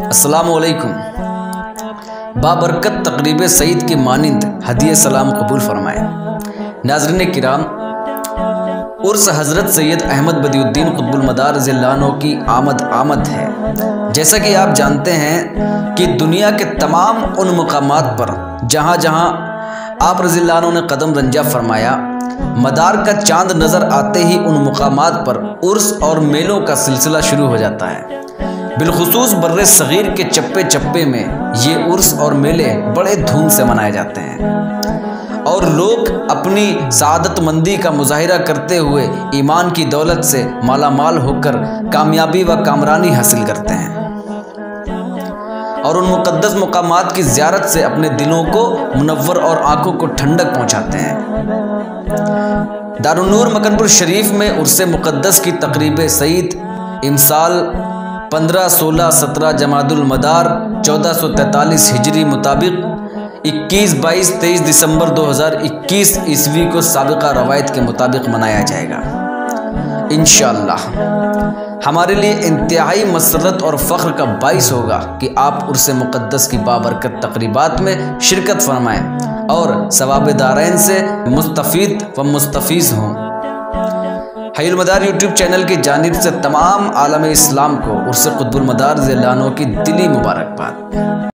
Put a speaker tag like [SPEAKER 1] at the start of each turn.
[SPEAKER 1] अस्सलामुअलैकुम। बाबरकत तकरीब सईद की मानिंद हदिये सलाम कबूल फरमाएँ। नाज़रीन किराम, उर्स हज़रत सैयद अहमद बदियुद्दीन कुतुबुल मदार रज़ियल्लाहु अन्हु की आमद है। जैसा कि आप जानते हैं कि दुनिया के तमाम उन मकामात पर जहाँ जहाँ आप रज़ियल्लाहु अन्हु ने कदम रंजा फरमाया, मदार का चांद नज़र आते ही उन मकामात पर उर्स और मेलों का सिलसिला शुरू हो जाता है। बिलखुसूस बर्रे सग़ीर के चप्पे चप्पे में ये उर्स और मेले बड़े धूम से मनाए जाते हैं और लोग अपनी सादतमंदी का मुजाहिरा करते हुए ईमान की दौलत से मालामाल होकर कामयाबी व कामरानी हासिल करते हैं और उन मुक़द्दस मकामात की ज़ियारत से अपने दिलों को मुनव्वर और आँखों को ठंडक पहुँचाते हैं। दारुन्नूर मकनपुर शरीफ में उर्स मुक़द्दस की तकरीब सईद इमसाल 15, 16, 17 जमादुल मदार 1443 हिजरी मुताबिक 21, 22, 23 दिसंबर 2021 ईस्वी को साबिक़ा रवायत के मुताबिक मनाया जाएगा। इंशाअल्लाह हमारे लिए इंतहाई मसरत और फ़ख्र का बाइस होगा कि आप उर्स मुक़द्दस की बाबरकत तक़रीबात में शिरकत फरमाएँ और सवाब दारैन से मुस्तफ़ीद व मुस्तफ़ीज़ हों। हय्युल मदार यूट्यूब चैनल की जानिब से तमाम आलम इस्लाम को उर्स कुतुबुल मदार रज़ियल्लाहु अन्हु की दिली मुबारकबाद।